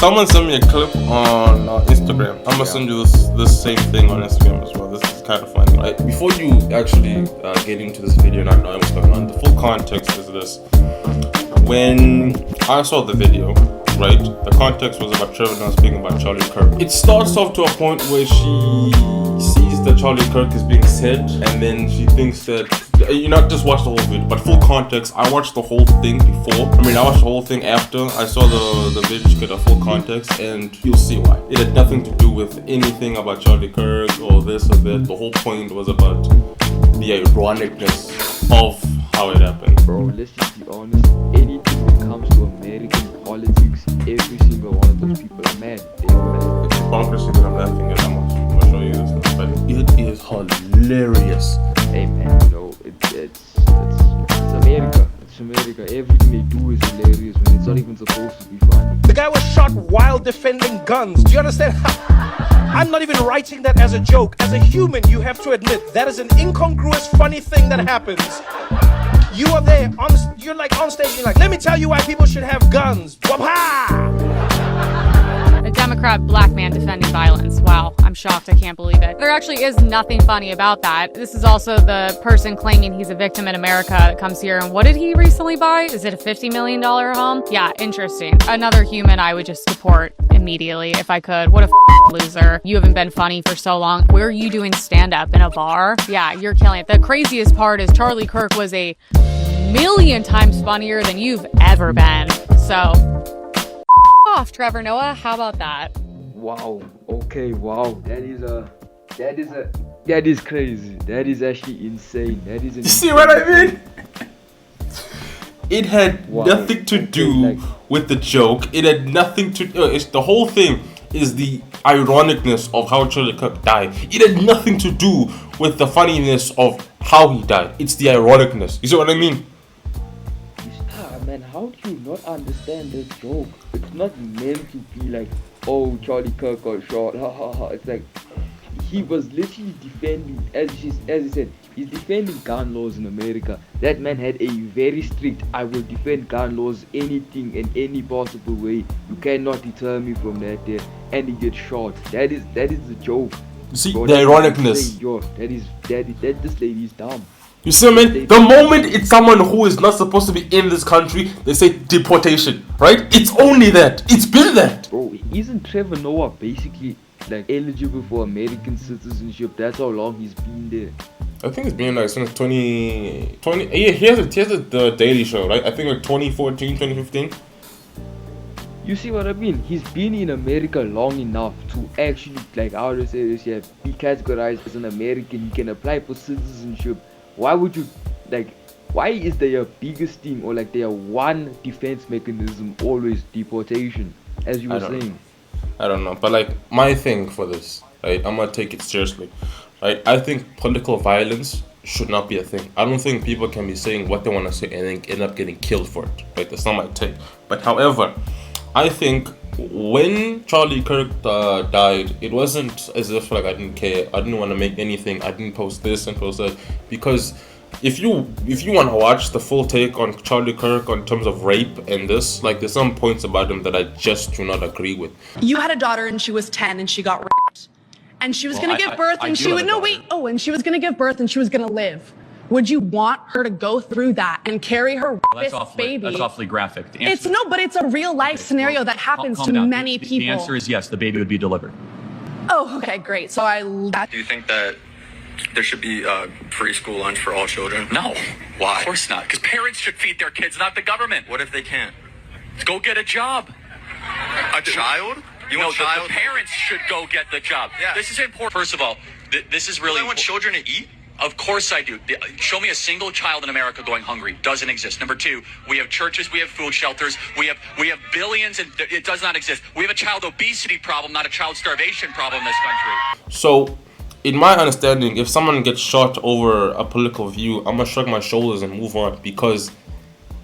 someone sent me a clip on Instagram. I'm gonna send you this same thing on Instagram as well. This is kind of funny, right? Before you actually get into this video and not knowing what's going on, the full context is this. When I saw the video, right, the context was about Trevor Noah speaking about Charlie Kirk. It starts off to a point where she sees that Charlie Kirk is being said, and then she thinks that, you not just watch the whole video, but full context. I watched the whole thing before. I watched the whole thing after I saw the video to get a full context, and you'll see why. It had nothing to do with anything about Charlie Kirk or this or that. The whole point was about the ironicness of how it happened. Bro, let's just be honest. Anything that comes to American politics, every single one of those people are mad. They're mad. It's hypocrisy that I'm laughing at. I'm gonna show you this now, but it is hilarious. Hey man, you know, it's America. It's America. Everything they do is hilarious when it's not even supposed to be funny. The guy was shot while defending guns. Do you understand? I'm not even writing that as a joke. As a human, you have to admit that is an incongruous, funny thing that happens. You are there, you're like on stage, you're like, let me tell you why people should have guns. Wah-ha! A Democrat black man defending violence. Wow, I'm shocked. I can't believe it. There actually is nothing funny about that. This is also the person claiming he's a victim in America that comes here. And what did he recently buy? Is it a $50 million home? Yeah, interesting. Another human I would just deport immediately if I could. What a loser. You haven't been funny for so long. Where are you doing stand-up? In a bar? Yeah, you're killing it. The craziest part is Charlie Kirk was a million times funnier than you've ever been. So off, Trevor Noah. How about that? Wow. Okay. Wow. That is crazy. That is actually insane. That is. You see what I mean? It had nothing to do with the joke. It had nothing to. It's the whole thing is the ironicness of how Charlie Kirk died. It had nothing to do with the funniness of how he died. It's the ironicness. You see what I mean? Man, how do you not understand this joke? It's not meant to be like, oh, Charlie Kirk got shot, ha ha ha. It's like, he was literally defending, as he said, he's defending gun laws in America. That man had a very strict, I will defend gun laws, anything and any possible way. You cannot deter me from that there. And he gets shot. That is the joke. You see, bro, the ironicness. This lady is dumb. You see what I mean? The moment it's someone who is not supposed to be in this country, they say deportation, right? It's only that. It's been that. Bro, isn't Trevor Noah basically like eligible for American citizenship? That's how long he's been there. I think it's been like since 2020. Yeah, he has the Daily Show, right? I think like 2014, 2015. You see what I mean? He's been in America long enough to actually, like, how to say this, yeah, be categorized as an American. He can apply for citizenship. Why would you, like, why is their biggest thing or like their one defense mechanism always deportation, as you were saying? I don't know, but like my thing for this, right, I'm gonna take it seriously, right? I think political violence should not be a thing. I don't think people can be saying what they want to say and then end up getting killed for it, right? That's not my take. But however, I think when Charlie Kirk died, it wasn't as if like I didn't care. I didn't want to make anything. I didn't post this and post that, because if you want to watch the full take on Charlie Kirk on terms of rape and this, like there's some points about him that I just do not agree with. You had a daughter and she was 10 and she got raped, and she was going to give birth and she would and she was going to give birth and she was going to live. Would you want her to go through that and carry her baby? That's awfully graphic. It's but it's a real life scenario that happens to many people. The answer is yes, the baby would be delivered. Oh, okay, great. So Do you think that there should be free school lunch for all children? No. Why? Of course not. Because parents should feed their kids, not the government. What if they can't? Go get a job. A child? The parents should go get the job. Yeah. This is important. First of all, this is really. I want children to eat? Of course I do. Show me a single child in America going hungry. Doesn't exist. Number two, we have churches, we have food shelters, we have billions, and it does not exist. We have a child obesity problem, not a child starvation problem in this country. So, in my understanding, if someone gets shot over a political view, I'm gonna shrug my shoulders and move on, because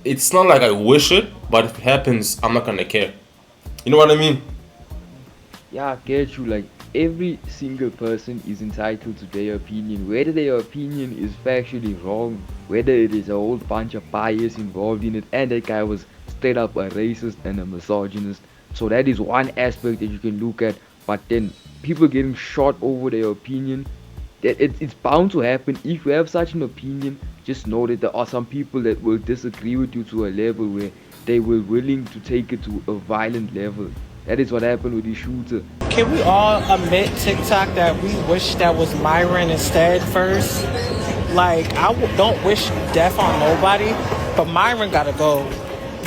it's not like I wish it, but if it happens, I'm not gonna care. You know what I mean? Yeah, I get you. Like, every single person is entitled to their opinion, whether their opinion is factually wrong, whether it is a whole bunch of bias involved in it, and that guy was straight up a racist and a misogynist. So that is one aspect that you can look at. But then people getting shot over their opinion, that it's bound to happen. If you have such an opinion, just know that there are some people that will disagree with you to a level where they will willing to take it to a violent level. That is what happened with the shooter. Can we all admit, TikTok, that we wish that was Myron instead first? Like, don't wish death on nobody, but Myron gotta go.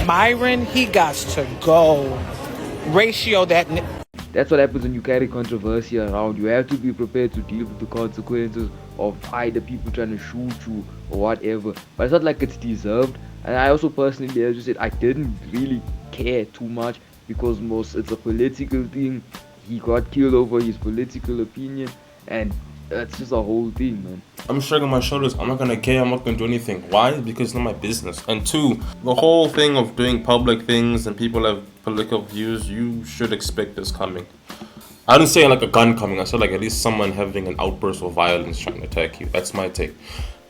Myron, he got to go. Ratio that. That's what happens when you carry controversy around. You have to be prepared to deal with the consequences of either people trying to shoot you or whatever. But it's not like it's deserved. And I also personally, as you said, I didn't really care too much because it's a political thing. He got killed over his political opinion, and that's just a whole thing, man. I'm shrugging my shoulders. I'm not gonna care. I'm not gonna do anything. Why? Because it's not my business. And two, the whole thing of doing public things and people have political views, you should expect this coming. I didn't say like a gun coming. I said like at least someone having an outburst of violence trying to attack you. That's my take.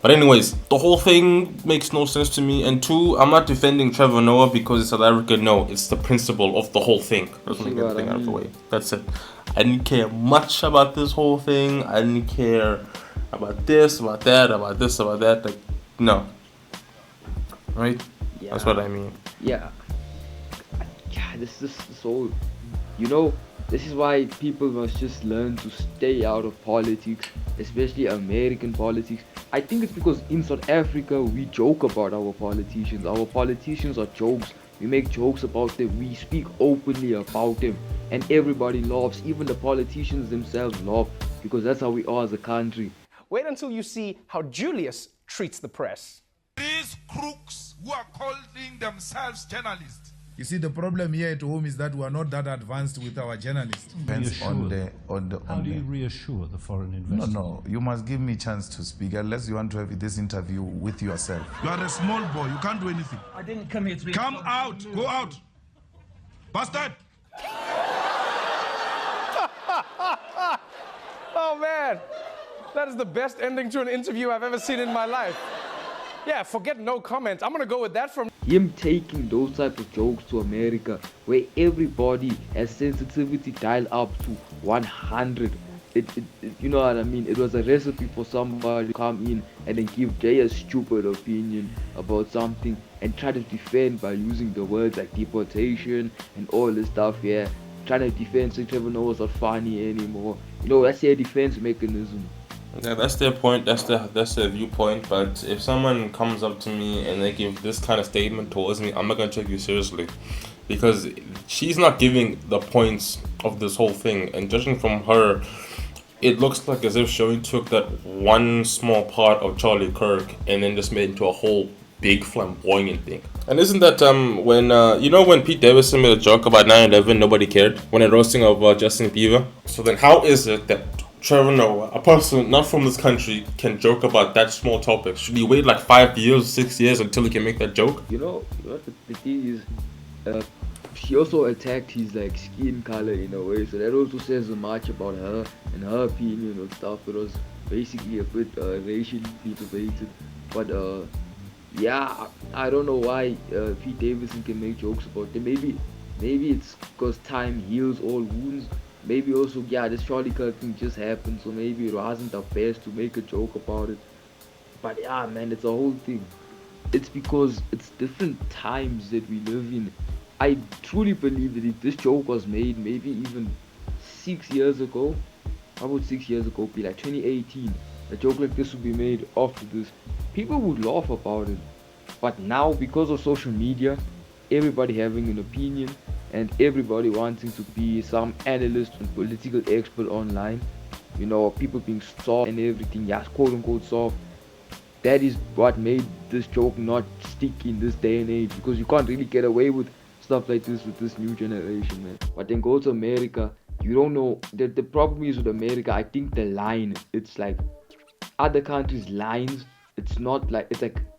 But anyways, the whole thing makes no sense to me. And two, I'm not defending Trevor Noah because it's South Africa. No, it's the principle of the whole thing. Let's get the thing out of the way. That's it. I didn't care much about this whole thing. I didn't care about this, about that, about this, about that. Like, no. Right? Yeah. That's what I mean. Yeah. This is so, this is why people must just learn to stay out of politics, especially American politics. I think it's because in South Africa we joke about our politicians. Our politicians are jokes. We make jokes about them. We speak openly about them, and everybody laughs. Even the politicians themselves laugh because that's how we are as a country. Wait until you see how Julius treats the press. These crooks who are calling themselves journalists. You see, the problem here at home is that we are not that advanced with our journalists. Depends on the. How do you reassure the foreign investors? No, you must give me a chance to speak unless you want to have this interview with yourself. You are a small boy, you can't do anything. I didn't come here to be. Come out, go out. Bastard! Oh man, that is the best ending to an interview I've ever seen in my life. Yeah, forget no comment. I'm gonna go with that from him taking those type of jokes to America, where everybody has sensitivity dialed up to 100. You know what I mean? It was a recipe for somebody to come in and then give Jay a stupid opinion about something and try to defend by using the words like deportation and all this stuff. Yeah, trying to defend so Trevor Noah's not funny anymore. That's their defense mechanism. Yeah, that's their point, that's their viewpoint. But if someone comes up to me and they give this kind of statement towards me, I'm not gonna take you seriously, because she's not giving the points of this whole thing. And judging from her, it looks like as if she took that one small part of Charlie Kirk and then just made it into a whole big flamboyant thing. And isn't that when Pete Davidson made a joke about 9/11, nobody cared when they're roasting of Justin Bieber? So then how is it that Trevor Noah, a person not from this country, can joke about that small topic? Should he wait like 5 years, 6 years until he can make that joke? What the thing is, she also attacked his skin color in a way, so that also says much about her and her opinion of stuff. It was basically a bit racially debated, but yeah, I don't know why Pete Davidson can make jokes about them. Maybe it's because time heals all wounds. Maybe also, this Charlie Kirk thing just happened, so maybe it wasn't the best to make a joke about it. But yeah, man, it's a whole thing. It's because it's different times that we live in. I truly believe that if this joke was made maybe even 6 years ago, how about 6 years ago, be like 2018, a joke like this would be made after this, people would laugh about it. But now, because of social media, everybody having an opinion and everybody wanting to be some analyst and political expert online, people being soft and everything, quote unquote soft, that is what made this joke not stick in this day and age, because you can't really get away with stuff like this with this new generation, man. But then go to America, you don't know. The problem is with America, I think the line, it's like other countries' lines, it's not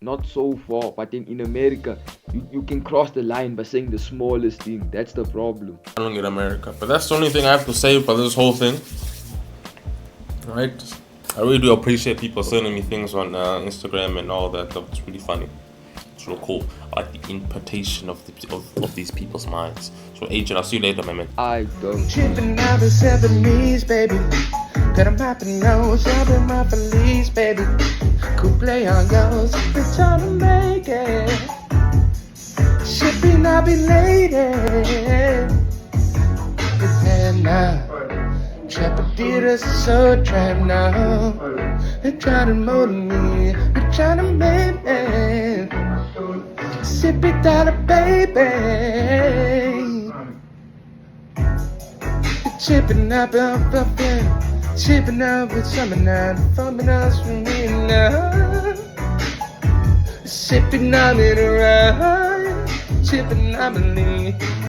not so far, but then in America you can cross the line by saying the smallest thing. That's the problem. I don't get America, but that's the only thing I have to say about this whole thing. Alright, I really do appreciate people sending me things on Instagram and all that. That's really funny. It's actual core, like the impartation of these people's minds. So Agent, I'll see you later, my man. I don't. Tripping out the 70s, baby. Got 'em happy now, shopping my police, baby. Could play on girls, we're trying to make it. Shipping, I'll be late. Pretend now. Trap Adidas is so trapped now. They're trying to mold me, they're trying to make me. Sip it down, baby. Chipping up, chipping up with something not from us from me now. Sipping on it around, chipping on me.